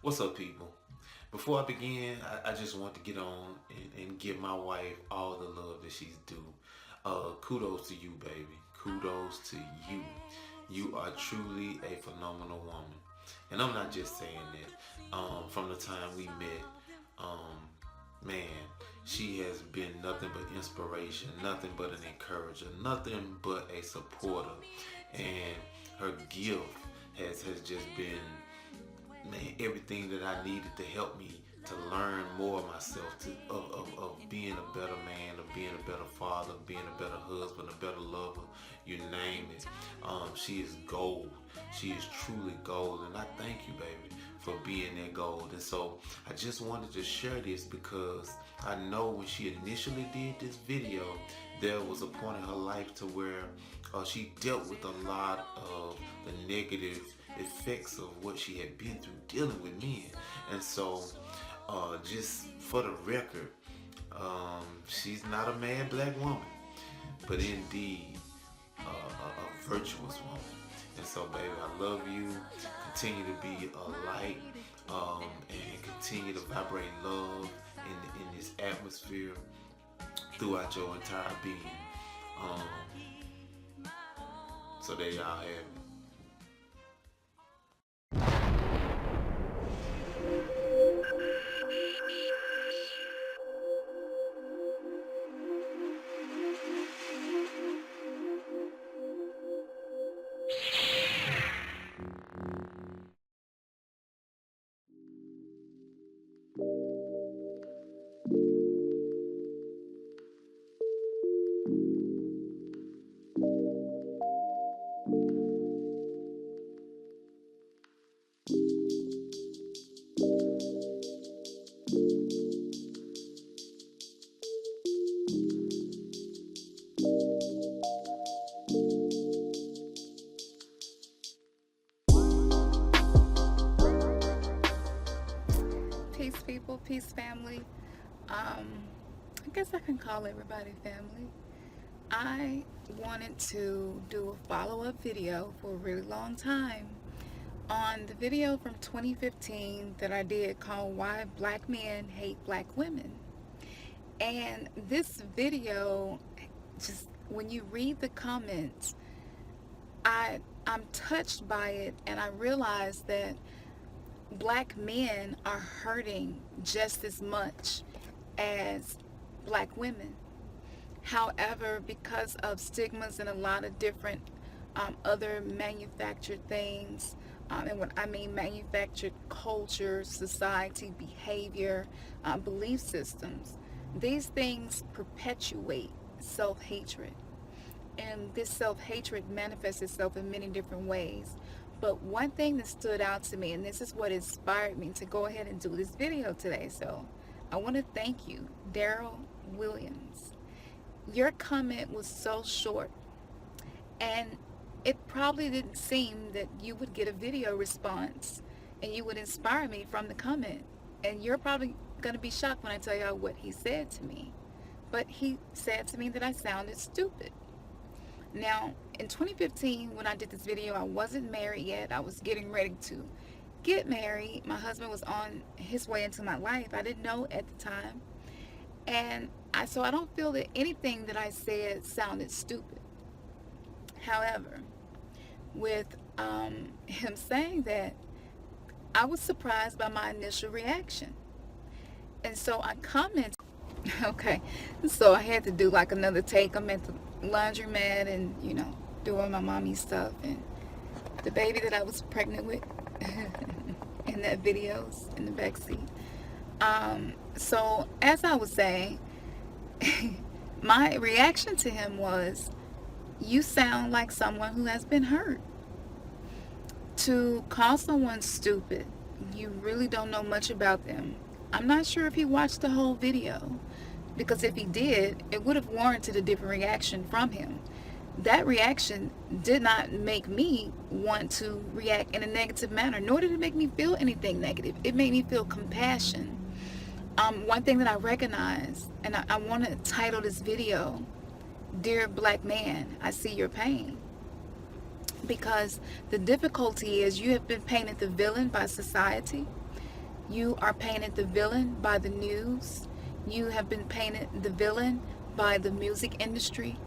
What's up, people? Before I begin, I just want to get on and give my wife all the love that she's due. Kudos to you, baby. Kudos to you. You are truly a phenomenal woman. And I'm not just saying that. From the time we met, man, she has been nothing but inspiration, nothing but an encourager, nothing but a supporter. And her gift has just been, man, everything that I needed to help me to learn more of myself, of being a better man, of being a better father, of being a better husband, a better lover, you name it. She is gold. She is truly gold, and I thank you, baby, for being that gold. And so I just wanted to share this because I know when she initially did this video, there was a point in her life to where she dealt with a lot of the negative effects of what she had been through dealing with men. And so, just for the record, she's not a mad black woman, but indeed a virtuous woman. And so, baby, I love you. Continue to be a light, and continue to vibrate love in this atmosphere throughout your entire being. So there y'all have it. Peace, people, peace, family. I guess I can call everybody family. I wanted to do a follow-up video for a really long time on the video from 2015 that I did called Why Black Men Hate Black Women. And this video, just when you read the comments, I'm touched by it, and I realized that black men are hurting just as much as black women. However, because of stigmas and a lot of different other manufactured things, and what I mean manufactured culture, society, behavior, belief systems, these things perpetuate self-hatred. And this self-hatred manifests itself in many different ways. But one thing that stood out to me, and this is what inspired me to go ahead and do this video today. So I want to thank you, Daryl Williams. Your comment was so short, and it probably didn't seem that you would get a video response and you would inspire me from the comment. And you're probably going to be shocked when I tell you what he said to me. But he said to me that I sounded stupid. Now, in 2015, when I did this video, I wasn't married yet. I was getting ready to get married. My husband was on his way into my life. I didn't know at the time. And so I don't feel that anything that I said sounded stupid. However, with him saying that, I was surprised by my initial reaction. And so I commented. Okay, so I had to do like another take. I'm at the laundromat and, doing my mommy stuff. And the baby that I was pregnant with in that video's in the backseat. So as I was saying, my reaction to him was, you sound like someone who has been hurt. To call someone stupid, you really don't know much about them. I'm not sure if he watched the whole video, because if he did, it would have warranted a different reaction from him. That reaction did not make me want to react in a negative manner, nor did it make me feel anything negative. It made me feel compassion. One thing that I recognize, and I want to title this video, Dear Black Man, I See Your Pain. Because the difficulty is you have been painted the villain by society. You are painted the villain by the news. You have been painted the villain by the music industry.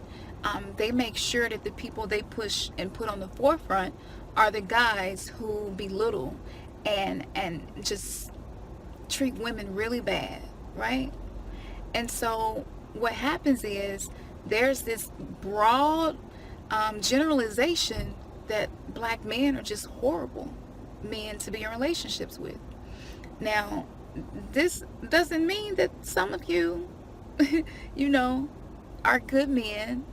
They make sure that the people they push and put on the forefront are the guys who belittle and just treat women really bad, right? And so what happens is there's this broad generalization that black men are just horrible men to be in relationships with. Now, this doesn't mean that some of you, you know, are good men.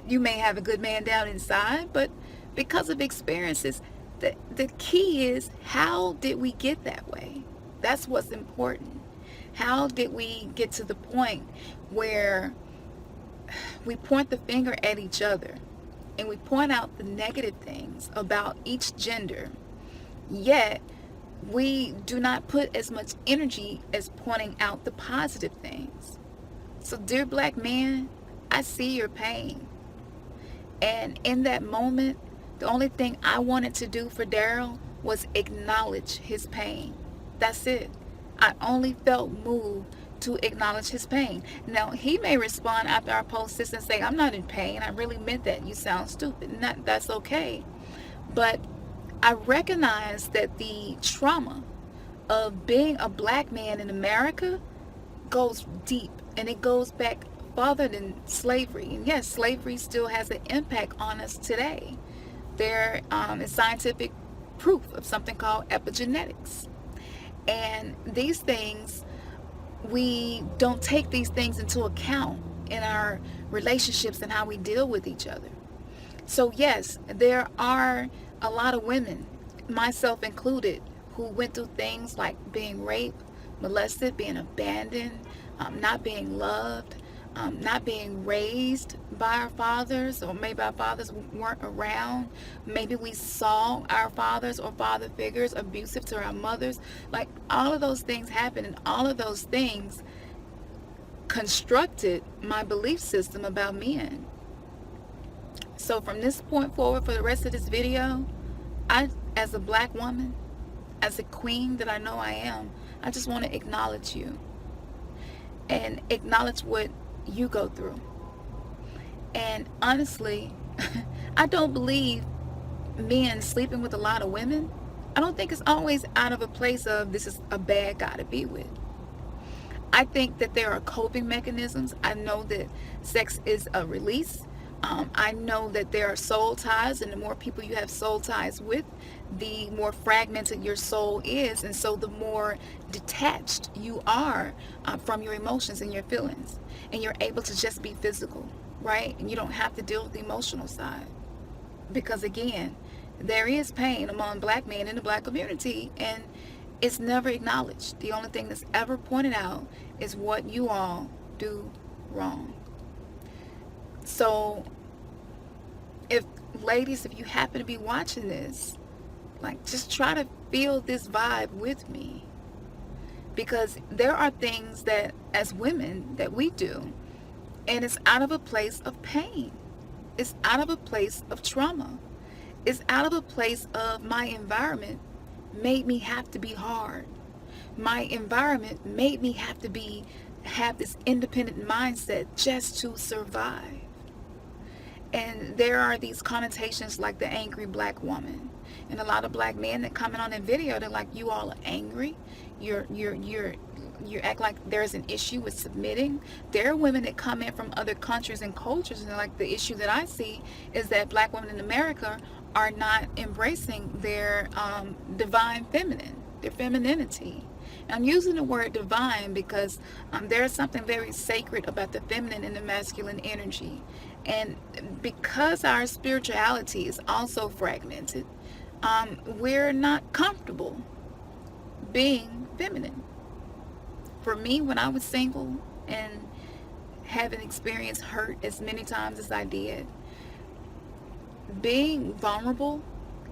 You may have a good man down inside, but because of experiences, the key is, how did we get that way? That's what's important. How did we get to the point where we point the finger at each other and we point out the negative things about each gender, yet we do not put as much energy as pointing out the positive things? So, dear black man, I see your pain. And in that moment, the only thing I wanted to do for Daryl was acknowledge his pain. That's it. I only felt moved to acknowledge his pain. Now, he may respond after I post this and say, I'm not in pain. I really meant that. You sound stupid. And that's okay. But I recognize that the trauma of being a black man in America goes deep, and it goes back farther than slavery. And yes, slavery still has an impact on us today. There is scientific proof of something called epigenetics. And these things, we don't take these things into account in our relationships and how we deal with each other. So yes, there are a lot of women, myself included, who went through things like being raped, molested, being abandoned, not being loved, not being raised by our fathers, or maybe our fathers weren't around. Maybe we saw our fathers or father figures abusive to our mothers. Like, all of those things happened, and all of those things constructed my belief system about men. So from this point forward, for the rest of this video, I, as a black woman, as a queen that I know I am, I just want to acknowledge you and acknowledge what you go through. And honestly, I don't believe men sleeping with a lot of women. I don't think it's always out of a place of, this is a bad guy to be with. I think that there are coping mechanisms. I know that sex is a release. I know that there are soul ties, and the more people you have soul ties with, the more fragmented your soul is, and so the more detached you are from your emotions and your feelings, and you're able to just be physical, right? And you don't have to deal with the emotional side, because again, there is pain among black men in the black community, and it's never acknowledged. The only thing that's ever pointed out is what you all do wrong. So if, ladies, if you happen to be watching this, like, just try to feel this vibe with me, because there are things that as women that we do, and it's out of a place of pain. It's out of a place of trauma. It's out of a place of, my environment made me have to be hard. My environment made me have to have this independent mindset just to survive. And there are these connotations like the angry black woman, and a lot of black men that comment on that video, they're like, you all are angry. You act like there's an issue with submitting. There are women that come in from other countries and cultures, and like, the issue that I see is that black women in America are not embracing their divine feminine, their femininity. I'm using the word divine because there is something very sacred about the feminine and the masculine energy. And because our spirituality is also fragmented, we're not comfortable being feminine. For me, when I was single and haven't experienced hurt as many times as I did, being vulnerable,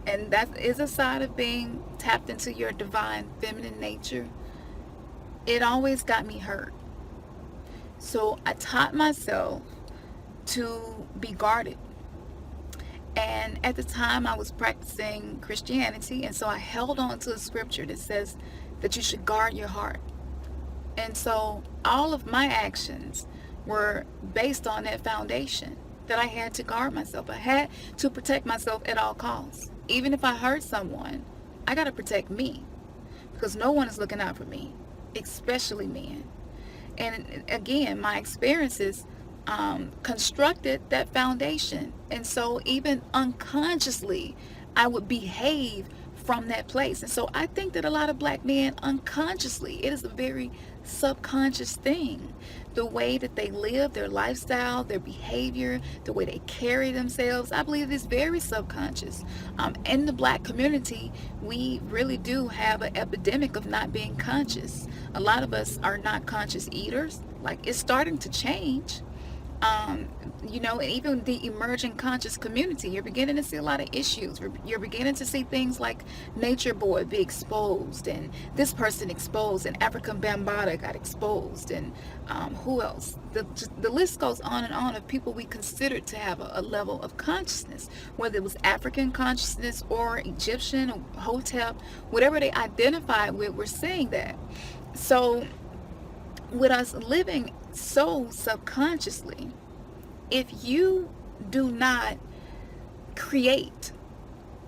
and that is a side of being tapped into your divine feminine nature, it always got me hurt. So I taught myself to be guarded. And at the time I was practicing Christianity, and so I held on to a scripture that says that you should guard your heart. And so all of my actions were based on that foundation, that I had to guard myself. I had to protect myself at all costs. Even if I hurt someone, I got to protect me, because no one is looking out for me, especially men. And again, my experiences constructed that foundation. And so even unconsciously, I would behave from that place. And so I think that a lot of black men unconsciously, it is a very subconscious thing. The way that they live, their lifestyle, their behavior, the way they carry themselves, I believe it's very subconscious. In the black community, we really do have an epidemic of not being conscious. A lot of us are not conscious eaters. Like, it's starting to change. um, and even the emerging conscious community, you're beginning to see a lot of issues. You're beginning to see things like Nature Boy be exposed, and this person exposed, and African Bambaataa got exposed, and who else? The list goes on and on of people we considered to have a level of consciousness, whether it was African consciousness or Egyptian or Hotep, whatever they identified with, we're seeing that. So with us living so subconsciously, if you do not create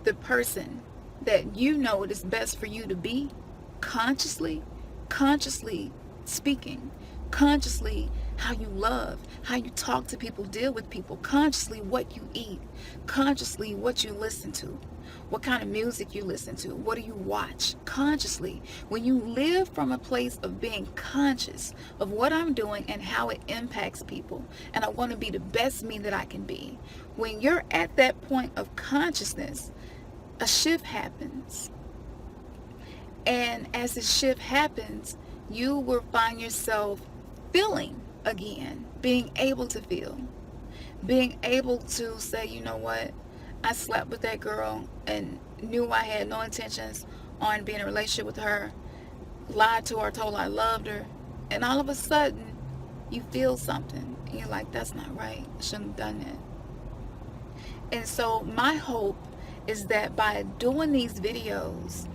the person that you know it is best for you to be consciously speaking, consciously how you love, how you talk to people, deal with people, consciously what you eat, consciously what you listen to, what kind of music you listen to, what do you watch, consciously. When you live from a place of being conscious of what I'm doing and how it impacts people, and I want to be the best me that I can be, when you're at that point of consciousness, a shift happens. And as the shift happens, you will find yourself feeling again, being able to feel, being able to say, you know what, I slept with that girl and knew I had no intentions on being in a relationship with her, lied to her, told her I loved her, and all of a sudden you feel something and you're like, that's not right, I shouldn't have done that. And so my hope is that by doing these videos,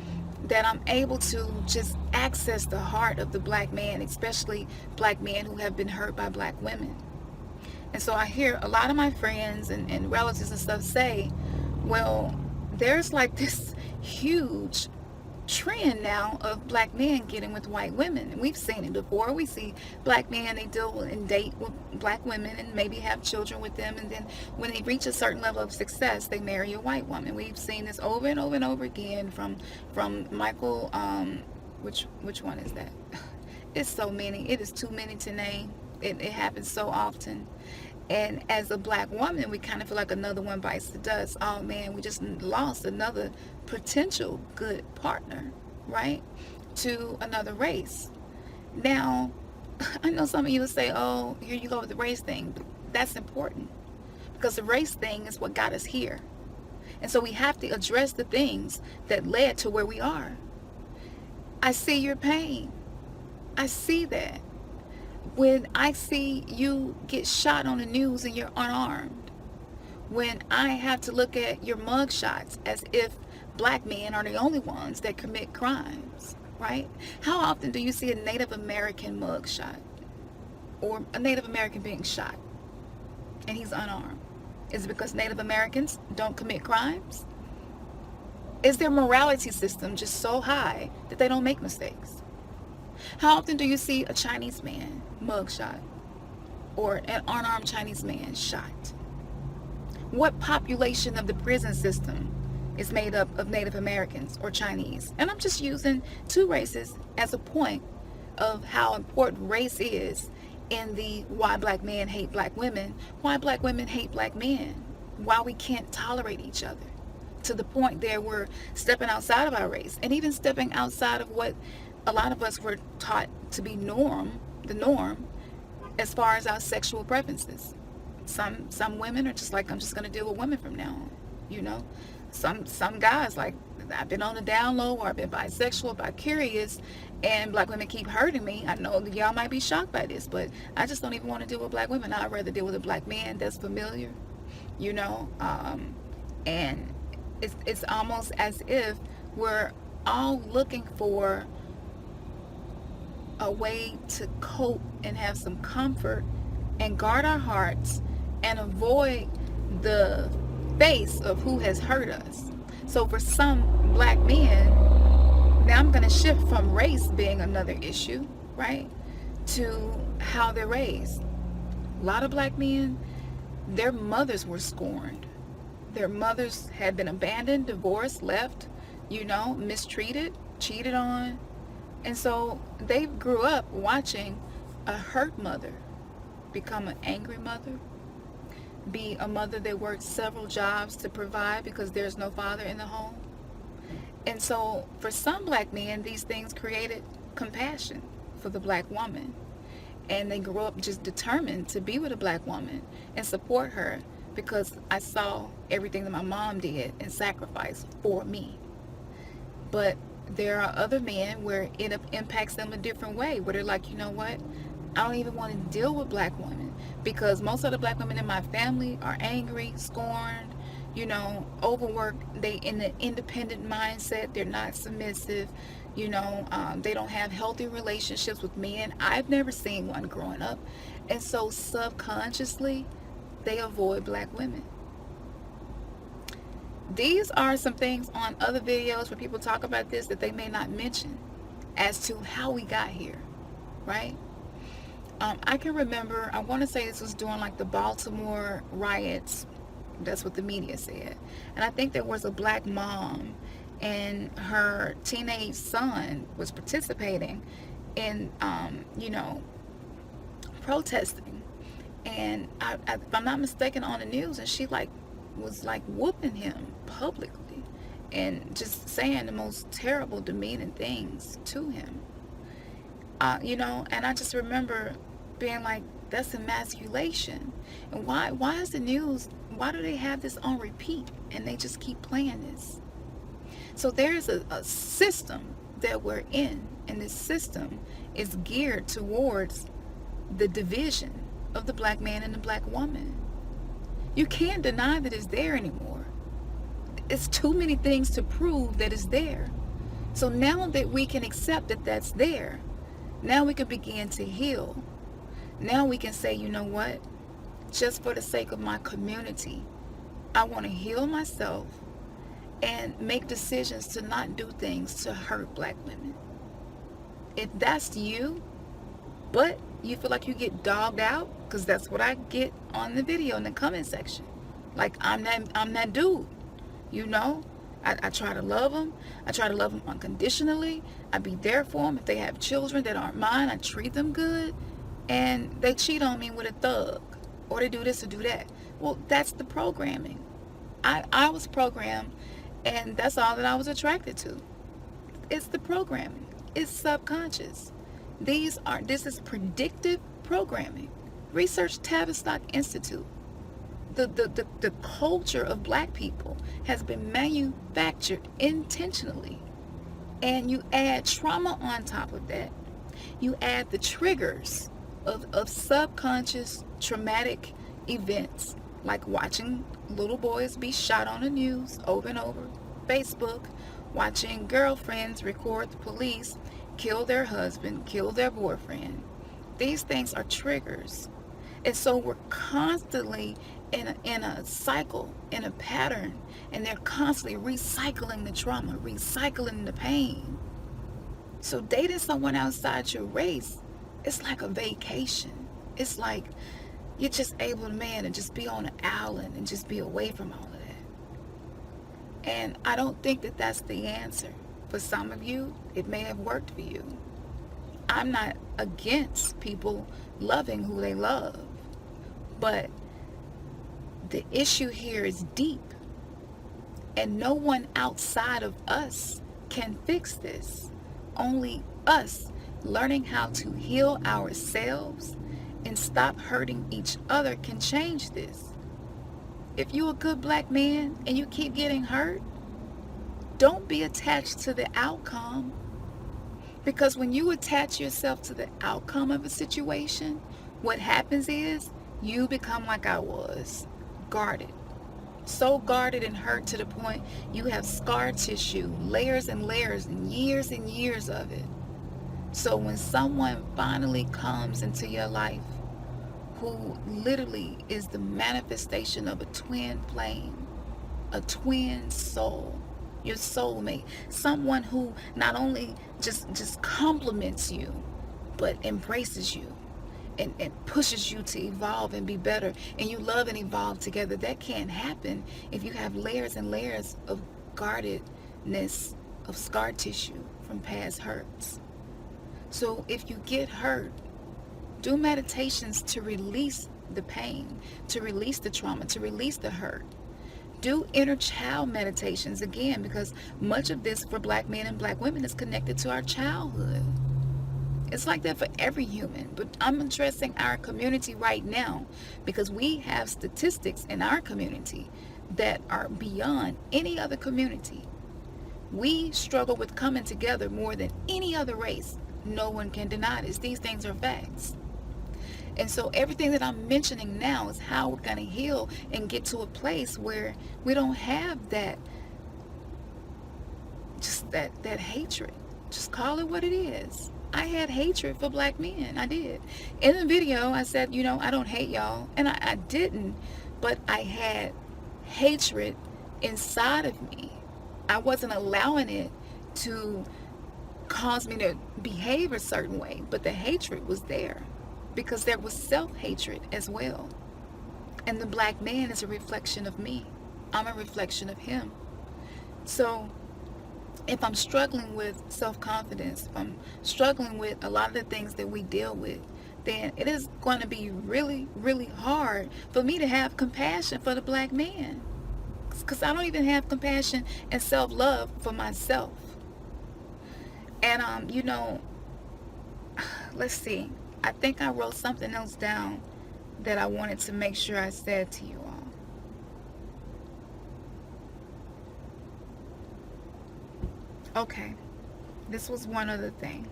that I'm able to just access the heart of the black man, especially black men who have been hurt by black women. And so I hear a lot of my friends and relatives and stuff say, well, there's like this huge trend now of black men getting with white women. And we've seen it before. We see black men, they deal and date with black women and maybe have children with them. And then when they reach a certain level of success, they marry a white woman. We've seen this over and over and over again from Michael, which one is that? It's so many. It is too many to name. It happens so often. And as a black woman, we kind of feel like another one bites the dust. Oh man, we just lost another potential good partner, right? To another race. Now, I know some of you will say, oh, here you go with the race thing. But that's important, because the race thing is what got us here. And so we have to address the things that led to where we are. I see your pain. I see that. When I see you get shot on the news and you're unarmed, when I have to look at your mug shots as if black men are the only ones that commit crimes, right? How often do you see a Native American mug shot or a Native American being shot and he's unarmed? Is it because Native Americans don't commit crimes? Is their morality system just so high that they don't make mistakes? How often do you see a Chinese man mugshot or an unarmed Chinese man shot? What population of the prison system is made up of Native Americans or Chinese? And I'm just using two races as a point of how important race is in the why black men hate black women, why black women hate black men, why we can't tolerate each other, to the point there we're stepping outside of our race and even stepping outside of what a lot of us were taught to be the norm, as far as our sexual preferences. Some women are just like, I'm just going to deal with women from now on, Some guys, like, I've been on the down low, or I've been bisexual, bi-curious, and black women keep hurting me. I know that y'all might be shocked by this, but I just don't even want to deal with black women. I'd rather deal with a black man that's familiar, and it's almost as if we're all looking for a way to cope and have some comfort and guard our hearts and avoid the face of who has hurt us. So for some black men, now I'm going to shift from race being another issue, right, to how they're raised. A lot of black men, their mothers were scorned. Their mothers had been abandoned, divorced, left, mistreated, cheated on. And so they grew up watching a hurt mother become an angry mother, be a mother that worked several jobs to provide because there's no father in the home. And so for some black men, these things created compassion for the black woman. And they grew up just determined to be with a black woman and support her because I saw everything that my mom did and sacrificed for me. But there are other men where it impacts them a different way, where they're like, you know what? I don't even want to deal with black women because most of the black women in my family are angry, scorned, overworked. They in the independent mindset. They're not submissive. They don't have healthy relationships with men. I've never seen one growing up. And so subconsciously, they avoid black women. These are some things on other videos where people talk about this that they may not mention as to how we got here, right? I can remember, I want to say this was during like the Baltimore riots. That's what the media said. And I think there was a black mom and her teenage son was participating in, protesting. And if I'm not mistaken, on the news, and she was whooping him publicly and just saying the most terrible, demeaning things to him. And I just remember being like, that's emasculation. And why is the news, why do they have this on repeat and they just keep playing this? So there's a system that we're in, and this system is geared towards the division of the black man and the black woman. You can't deny that it's there anymore. It's too many things to prove that it's there. So now that we can accept that that's there, now we can begin to heal. Now we can say, you know what? Just for the sake of my community, I want to heal myself and make decisions to not do things to hurt black women. If that's you, but you feel like you get dogged out, because that's what I get on the video in the comment section. Like, I'm that dude, I try to love them. I try to love them unconditionally. I be there for them. If they have children that aren't mine, I treat them good. And they cheat on me with a thug, or they do this or do that. Well, that's the programming. I was programmed, and that's all that I was attracted to. It's the programming. It's subconscious. This is predictive programming. Research Tavistock Institute. The culture of black people has been manufactured intentionally. And you add trauma on top of that. You add the triggers of subconscious traumatic events, like watching little boys be shot on the news over and over, Facebook, watching girlfriends record the police kill their husband, kill their boyfriend. These things are triggers. And so we're constantly in a cycle, in a pattern, and they're constantly recycling the trauma, recycling the pain. So dating someone outside your race, it's like a vacation. It's like you're just able to just be on an island and just be away from all of that. And I don't think that that's the answer. For some of you, it may have worked for you. I'm not against people loving who they love, but the issue here is deep, and no one outside of us can fix this. Only us learning how to heal ourselves and stop hurting each other can change this. If you're a good black man and you keep getting hurt, don't be attached to the outcome. Because when you attach yourself to the outcome of a situation, what happens is you become like I was, guarded. So guarded and hurt to the point you have scar tissue, layers and layers and years of it. So when someone finally comes into your life who literally is the manifestation of a twin flame, a twin soul, your soulmate, someone who not only just compliments you, but embraces you and pushes you to evolve and be better, and you love and evolve together. That can't happen if you have layers and layers of guardedness, of scar tissue from past hurts. So if you get hurt, do meditations to release the pain, to release the trauma, to release the hurt. Do inner child meditations again, because much of this for black men and black women is connected to our childhood. It's like that for every human, but I'm addressing our community right now because we have statistics in our community that are beyond any other community. We struggle with coming together more than any other race. No one can deny this. These things are facts. And so everything that I'm mentioning now is how we're going to heal and get to a place where we don't have that, just that hatred. Just call it what it is. I had hatred for black men. I did. In the video, I said, I don't hate y'all. And I didn't. But I had hatred inside of me. I wasn't allowing it to cause me to behave a certain way. But the hatred was there because there was self-hatred as well. And the black man is a reflection of me. I'm a reflection of him. So if I'm struggling with self-confidence, if I'm struggling with a lot of the things that we deal with, then it is going to be really, really hard for me to have compassion for the black man. Because I don't even have compassion and self-love for myself. And, let's see. I think I wrote something else down that I wanted to make sure I said to you all. Okay, this was one other thing.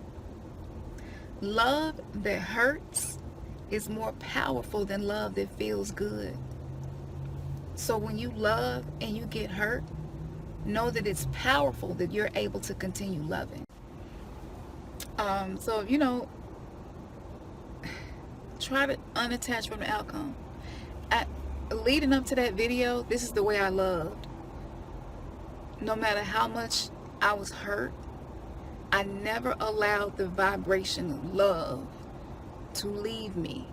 Love that hurts is more powerful than love that feels good. So when you love and you get hurt, know that it's powerful that you're able to continue loving. So, try to unattach from the outcome. Leading up to that video, this is the way I loved. No matter how much I was hurt, I never allowed the vibration of love to leave me.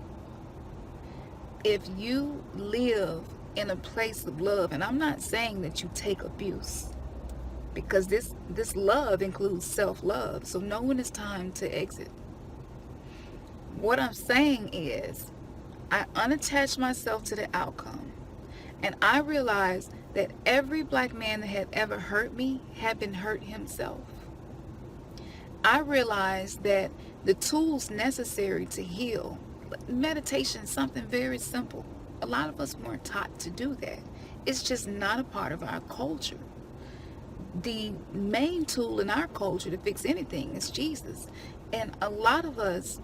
If you live in a place of love, and I'm not saying that you take abuse, because this love includes self-love, so know when it's time to exit. What I'm saying is, I unattached myself to the outcome, and I realized that every black man that had ever hurt me had been hurt himself. I realized that the tools necessary to heal, meditation is something very simple. A lot of us weren't taught to do that. It's just not a part of our culture. The main tool in our culture to fix anything is Jesus. And a lot of us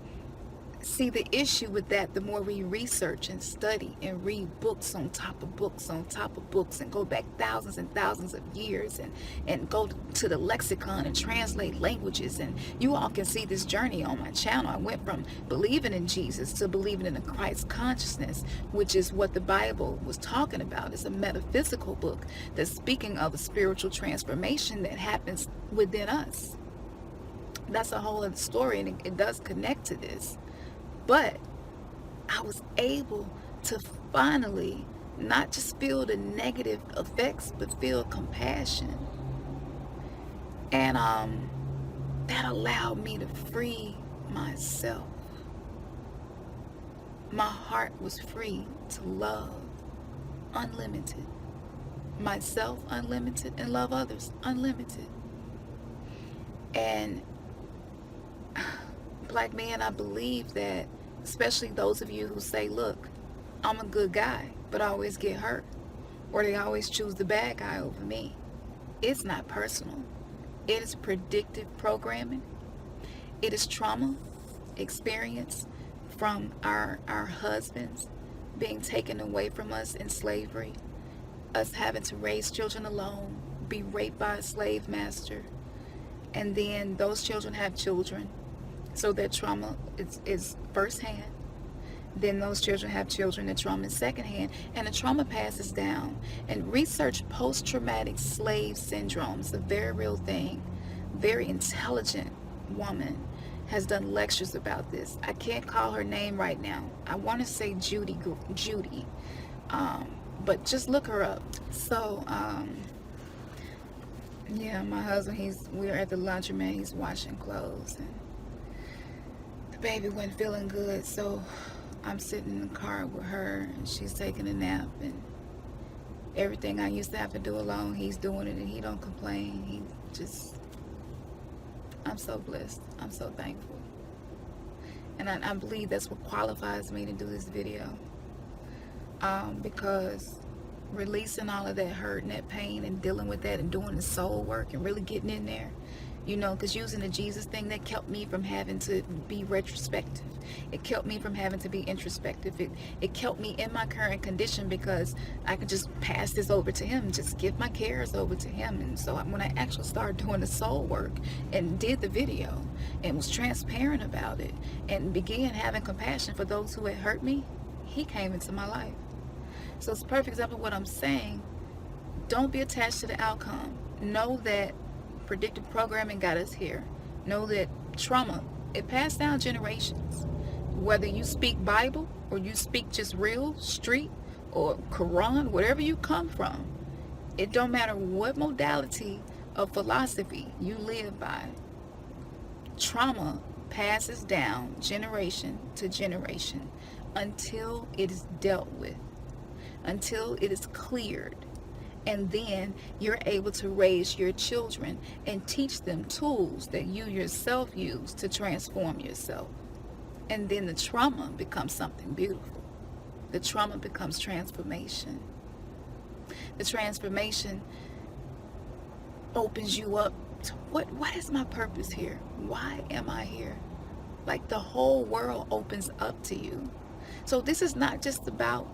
see the issue with that the more we research and study and read books on top of books on top of books and go back thousands and thousands of years and go to the lexicon and translate languages. And you all can see this journey on my channel. I went from believing in Jesus to believing in the Christ consciousness, which is what the Bible was talking about. It's a metaphysical book that's speaking of a spiritual transformation that happens within us. That's a whole other story, and it does connect to this. But I was able to finally not just feel the negative effects, but feel compassion. And that allowed me to free myself. My heart was free to love unlimited. Myself unlimited, and love others unlimited. And black men, I believe that, especially those of you who say, look, I'm a good guy, but I always get hurt, or they always choose the bad guy over me. It's not personal. It is predictive programming. It is trauma experience from our husbands being taken away from us in slavery, us having to raise children alone, be raped by a slave master, and then those children have children, So that trauma is firsthand. Then those children have children that trauma is secondhand, and the trauma passes down. And research post-traumatic slave syndrome is a very real thing. Very intelligent woman has done lectures about this. I can't call her name right now. I want to say Judy, but just look her up. So yeah, my husband, we're at the laundromat. He's washing clothes, and the baby wasn't feeling good, so I'm sitting in the car with her, and she's taking a nap, and everything I used to have to do alone, he's doing it, and he don't complain. I'm so blessed. I'm so thankful. And I believe that's what qualifies me to do this video. Because releasing all of that hurt and that pain and dealing with that and doing the soul work and really getting in there, because using the Jesus thing, that kept me from having to be retrospective. It kept me from having to be introspective. It kept me in my current condition, because I could just pass this over to him, just give my cares over to him. And so when I actually started doing the soul work and did the video and was transparent about it and began having compassion for those who had hurt me, he came into my life. So it's a perfect example of what I'm saying. Don't be attached to the outcome. Know that predictive programming got us here. Know that trauma, it passed down generations. Whether you speak Bible or you speak just real street or Quran, whatever you come from, it don't matter what modality of philosophy you live by. Trauma passes down generation to generation until it is dealt with, until it is cleared. And then you're able to raise your children and teach them tools that you yourself use to transform yourself. And then the trauma becomes something beautiful. The trauma becomes transformation. The transformation opens you up to what is my purpose here? Why am I here? Like, the whole world opens up to you. So this is not just about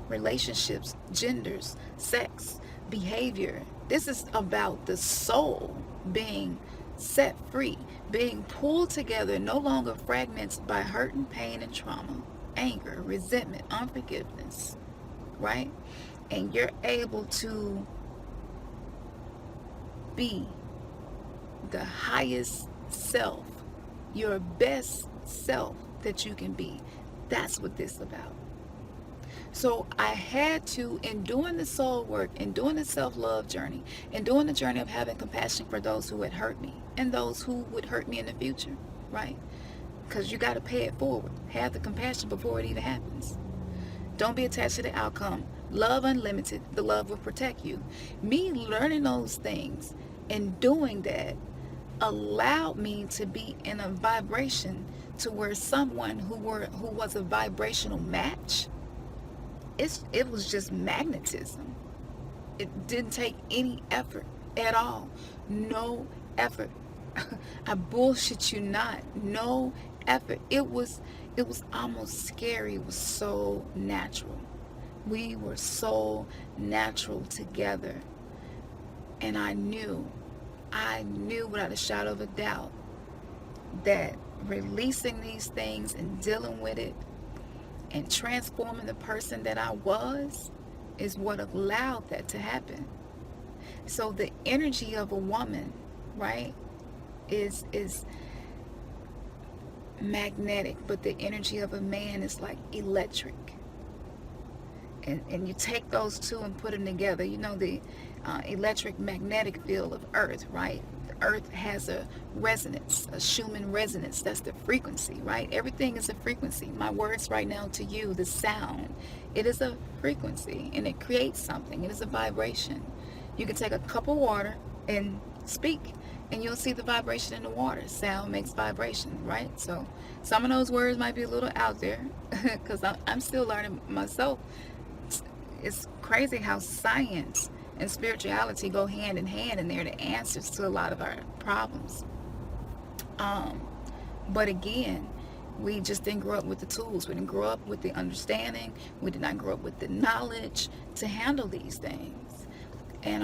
relationships, genders, sex, behavior. This is about the soul being set free, being pulled together, no longer fragmented by hurt and pain and trauma, anger, resentment, unforgiveness, right? And you're able to be the highest self, your best self that you can be. That's what this is about. So I had to, in doing the soul work, in doing the self-love journey, in doing the journey of having compassion for those who had hurt me and those who would hurt me in the future, right? Because you got to pay it forward. Have the compassion before it even happens. Don't be attached to the outcome. Love unlimited. The love will protect you. Me learning those things and doing that allowed me to be in a vibration to where someone who was a vibrational match, it was just magnetism. It didn't take any effort at all. No effort. I bullshit you not. No effort. It was almost scary. It was so natural. We were so natural together. And I knew without a shadow of a doubt that releasing these things and dealing with it and transforming the person that I was is what allowed that to happen. So the energy of a woman, right, is magnetic, but the energy of a man is like electric. And you take those two and put them together. You know, the electric magnetic field of Earth, right? The Earth has a resonance, a Schumann resonance. That's the frequency, right? Everything is a frequency. My words right now to you, the sound, it is a frequency, and it creates something. It is a vibration. You can take a cup of water and speak, and you'll see the vibration in the water. Sound makes vibration, right? So some of those words might be a little out there because I'm still learning myself. It's crazy how science and spirituality go hand in hand, and they're the answers to a lot of our problems. But again, we just didn't grow up with the tools. We didn't grow up with the understanding. We did not grow up with the knowledge to handle these things. And,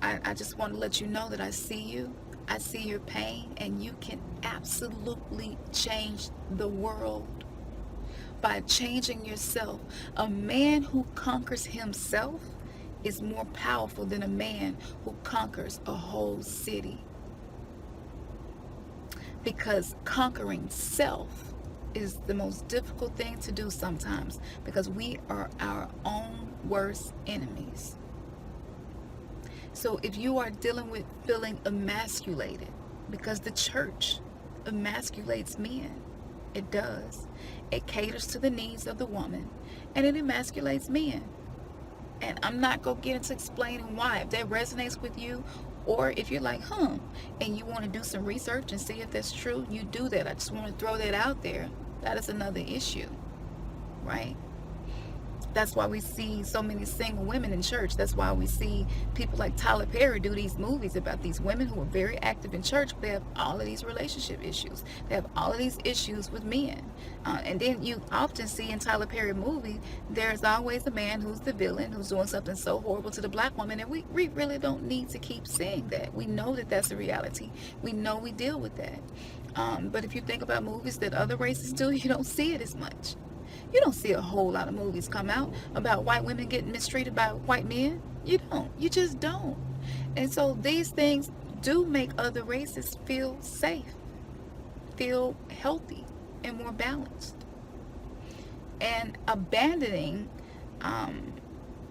I just want to let you know that I see you. I see your pain, and you can absolutely change the world by changing yourself. A man who conquers himself is more powerful than a man who conquers a whole city. Because conquering self is the most difficult thing to do sometimes, because we are our own worst enemies. So if you are dealing with feeling emasculated, because the church emasculates men, it does. It caters to the needs of the woman, and it emasculates men. And I'm not going to get into explaining why. If that resonates with you, or if you're like, and you want to do some research and see if that's true, you do that. I just want to throw that out there. That is another issue, right? That's why we see so many single women in church. That's why we see people like Tyler Perry do these movies about these women who are very active in church, but they have all of these relationship issues. They have all of these issues with men. And then you often see in Tyler Perry movie, there's always a man who's the villain, who's doing something so horrible to the black woman. And we really don't need to keep saying that. We know that that's a reality. We know we deal with that. But if you think about movies that other races do, you don't see it as much. You don't see a whole lot of movies come out about white women getting mistreated by white men. You don't. You just don't. And so these things do make other races feel safe, feel healthy, and more balanced. And abandoning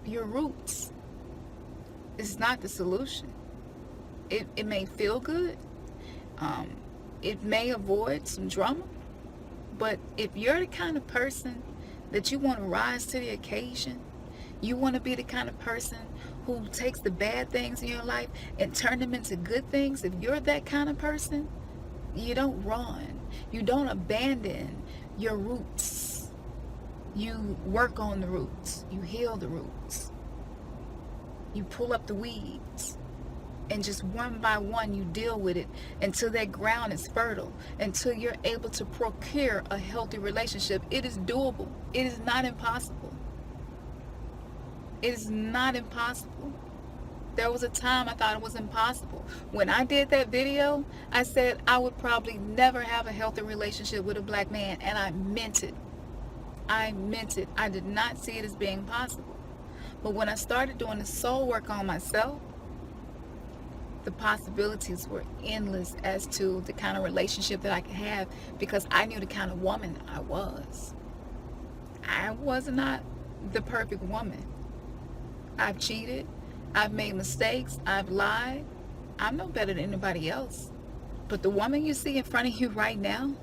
your roots is not the solution. It may feel good. It may avoid some drama. But if you're the kind of person that you want to rise to the occasion, you want to be the kind of person who takes the bad things in your life and turn them into good things, if you're that kind of person, you don't run. You don't abandon your roots. You work on the roots. You heal the roots. You pull up the weeds. And just one by one, you deal with it until that ground is fertile, until you're able to procure a healthy relationship. It is doable. It is not impossible. It is not impossible. There was a time I thought it was impossible. When I did that video, I said I would probably never have a healthy relationship with a black man, and I meant it. I meant it. I did not see it as being possible. But when I started doing the soul work on myself, the possibilities were endless as to the kind of relationship that I could have, because I knew the kind of woman I was. I was not the perfect woman. I've cheated. I've made mistakes. I've lied. I'm no better than anybody else. But the woman you see in front of you right now,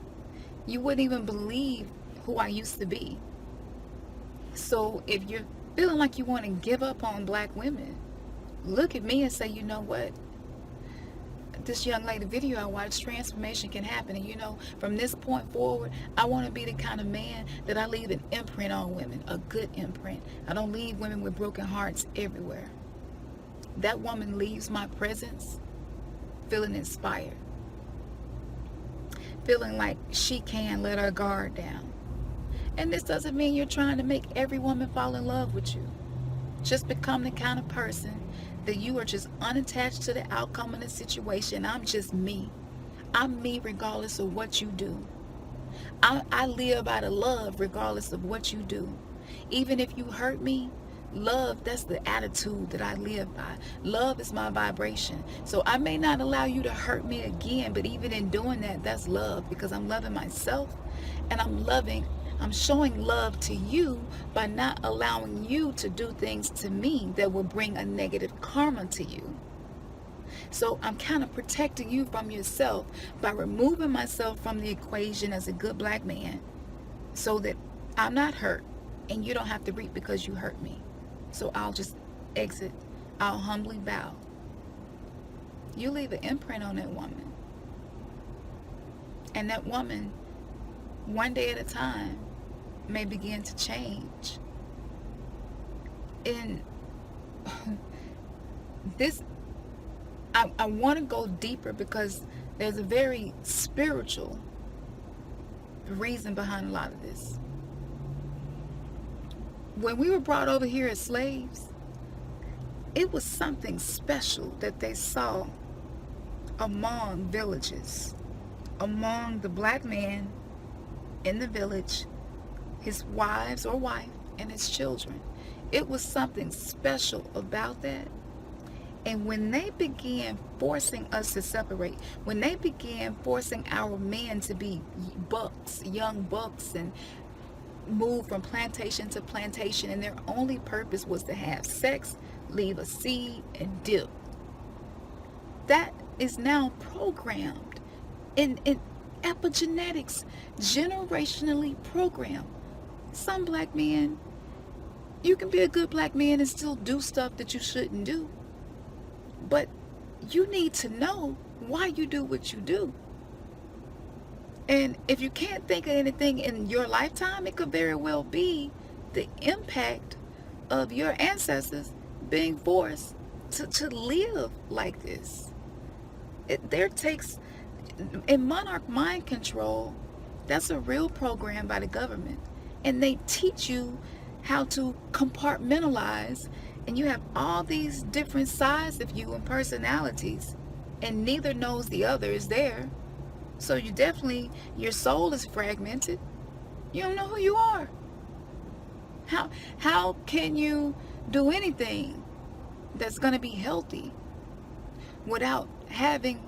you wouldn't even believe who I used to be. So if you're feeling like you want to give up on black women, look at me and say, you know what? This young lady video I watched, transformation can happen. And from this point forward, I want to be the kind of man that I leave an imprint on women, a good imprint. I don't leave women with broken hearts everywhere. That woman leaves my presence feeling inspired, feeling like she can let her guard down. And this doesn't mean you're trying to make every woman fall in love with you. Just become the kind of person that you are just unattached to the outcome of the situation. I'm just me. I'm me regardless of what you do. I live out of love regardless of what you do. Even if you hurt me, love, that's the attitude that I live by. Love is my vibration. So I may not allow you to hurt me again, but even in doing that, that's love, because I'm loving myself, and I'm showing love to you by not allowing you to do things to me that will bring a negative karma to you. So I'm kind of protecting you from yourself by removing myself from the equation as a good black man, so that I'm not hurt and you don't have to reap because you hurt me. So I'll just exit. I'll humbly bow. You leave an imprint on that woman. And that woman, one day at a time, may begin to change. And this, I want to go deeper, because there's a very spiritual reason behind a lot of this. When we were brought over here as slaves, it was something special that they saw among villages, among the black man in the village, his wives or wife, and his children. It was something special about that. And when they began forcing us to separate, when they began forcing our men to be bucks, young bucks, and move from plantation to plantation, and their only purpose was to have sex, leave a seed, and dip, that is now programmed in epigenetics, generationally programmed. Some black men, you can be a good black man and still do stuff that you shouldn't do. But you need to know why you do what you do. And if you can't think of anything in your lifetime, it could very well be the impact of your ancestors being forced to live like this. There takes, in monarch mind control, that's a real program by the government. And they teach you how to compartmentalize, and you have all these different sides of you and personalities, and neither knows the other is there. So you definitely, your soul is fragmented. You don't know who you are. How can you do anything that's going to be healthy without having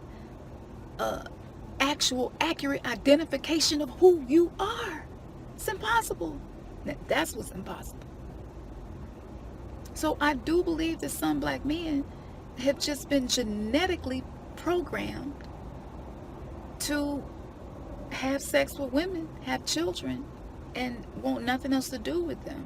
a actual accurate identification of who you are? It's impossible. That's what's impossible. So I do believe that some black men have just been genetically programmed to have sex with women, have children, and want nothing else to do with them.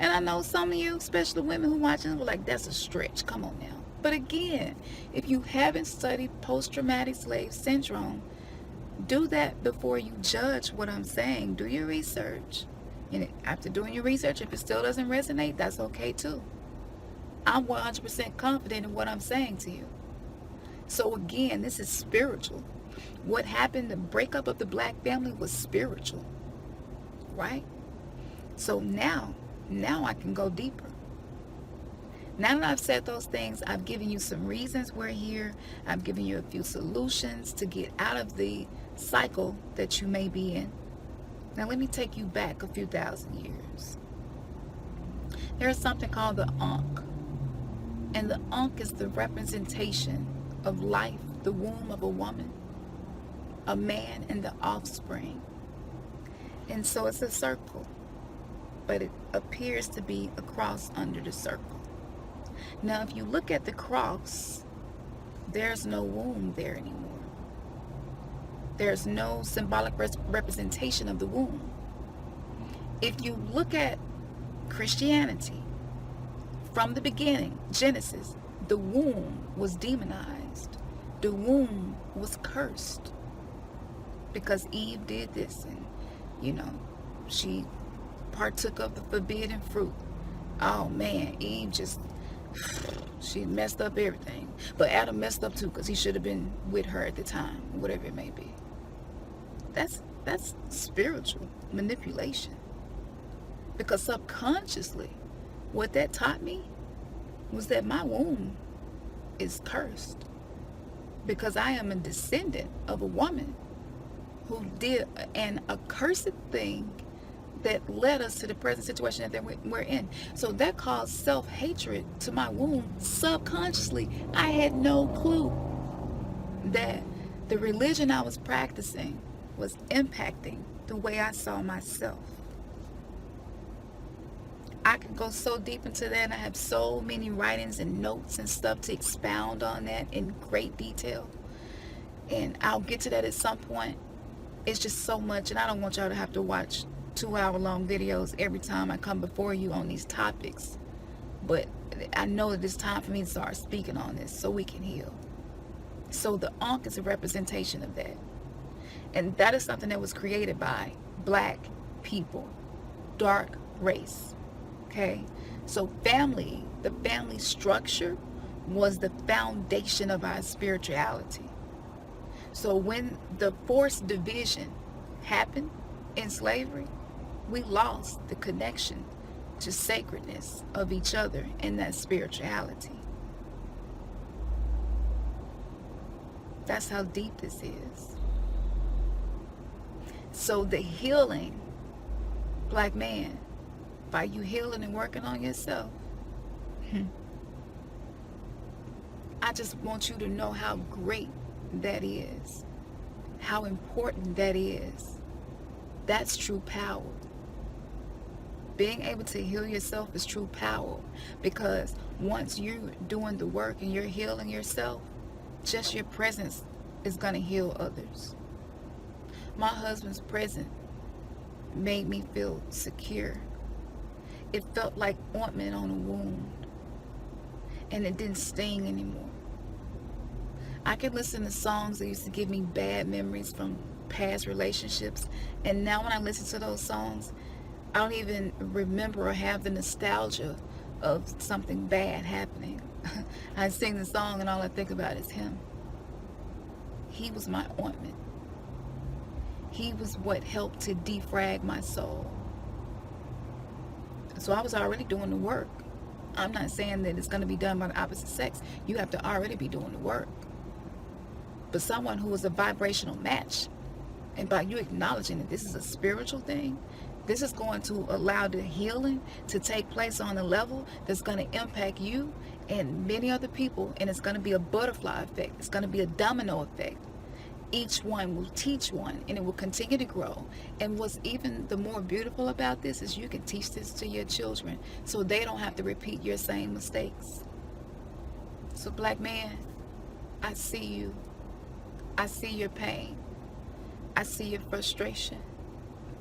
And I know some of you, especially women who watching, were like, that's a stretch. Come on now. But again, if you haven't studied post-traumatic slave syndrome, do that before you judge what I'm saying. Do your research. And after doing your research, if it still doesn't resonate, that's okay too. I'm 100% confident in what I'm saying to you. So again, this is spiritual. What happened, the breakup of the black family was spiritual, right? So now I can go deeper. Now that I've said those things, I've given you some reasons we're here. I've given you a few solutions to get out of the cycle that you may be in. Now let me take you back a few thousand years. There is something called the Ankh. And the Ankh is the representation of life, the womb of a woman, a man, and the offspring. And so it's a circle, but it appears to be a cross under the circle. Now if you look at the cross, there's no womb there anymore. There's no symbolic representation of the womb. If you look at Christianity, from the beginning, Genesis, the womb was demonized. The womb was cursed because Eve did this, and she partook of the forbidden fruit. Oh man, Eve she messed up everything. But Adam messed up too, because he should have been with her at the time, whatever it may be. That's spiritual manipulation. Because subconsciously, what that taught me was that my womb is cursed. Because I am a descendant of a woman who did an accursed thing that led us to the present situation that we're in. So that caused self-hatred to my womb subconsciously. I had no clue that the religion I was practicing was impacting the way I saw myself. I could go so deep into that, and I have so many writings and notes and stuff to expound on that in great detail. And I'll get to that at some point. It's just so much, and I don't want y'all to have to watch 2-hour-long videos every time I come before you on these topics. But I know that it's time for me to start speaking on this so we can heal. So the Ankh is a representation of that. And that is something that was created by black people, dark race. Okay? So family, the family structure was the foundation of our spirituality. So when the forced division happened in slavery, we lost the connection to sacredness of each other and that spirituality. That's how deep this is. So the healing, black man, by you healing and working on yourself, I just want you to know how great that is, how important that is. That's true power. Being able to heal yourself is true power, because once you're doing the work and you're healing yourself, just your presence is going to heal others. My husband's presence made me feel secure. It felt like ointment on a wound, and it didn't sting anymore. I could listen to songs that used to give me bad memories from past relationships, and now when I listen to those songs, I don't even remember or have the nostalgia of something bad happening. I sing the song and all I think about is him. He was my ointment. He was what helped to defrag my soul. So I was already doing the work. I'm not saying that it's going to be done by the opposite sex. You have to already be doing the work. But someone who is a vibrational match, and by you acknowledging that this is a spiritual thing, this is going to allow the healing to take place on a level that's going to impact you and many other people, and it's going to be a butterfly effect. It's going to be a domino effect. Each one will teach one, and it will continue to grow. And what's even the more beautiful about this is you can teach this to your children so they don't have to repeat your same mistakes. So black man, I see you. I see your pain. I see your frustration.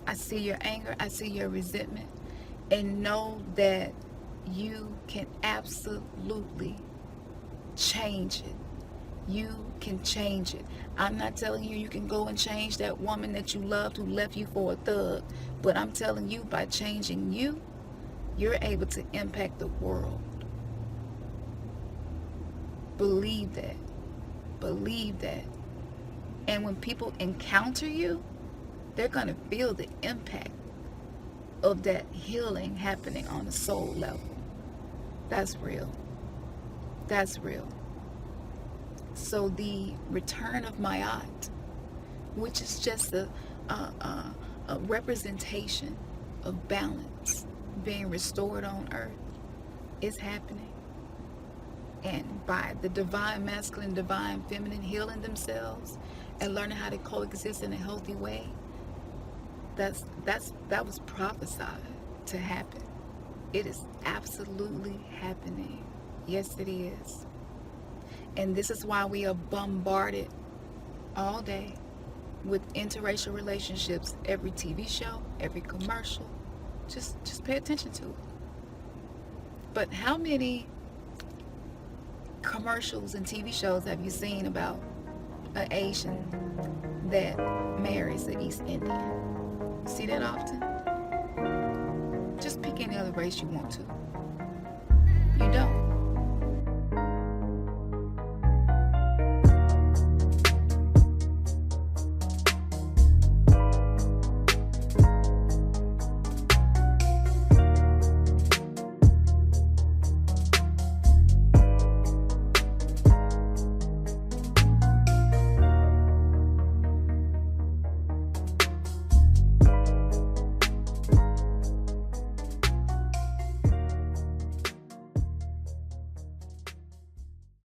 I see your anger. I see your resentment. And know that you can absolutely change it. You can change it. I'm not telling you you can go and change that woman that you loved who left you for a thug. But I'm telling you, by changing you, you're able to impact the world. Believe that. Believe that. And when people encounter you, they're going to feel the impact of that healing happening on a soul level. That's real. That's real. So the return of Mayat, which is just a representation of balance being restored on earth, is happening. And by the divine masculine, divine feminine healing themselves and learning how to coexist in a healthy way, that was prophesied to happen. It is absolutely happening. Yes, it is. And this is why we are bombarded all day with interracial relationships. Every TV show, every commercial, just pay attention to it. But how many commercials and TV shows have you seen about an Asian that marries an East Indian? See that often? Just pick any other race you want to. You don't.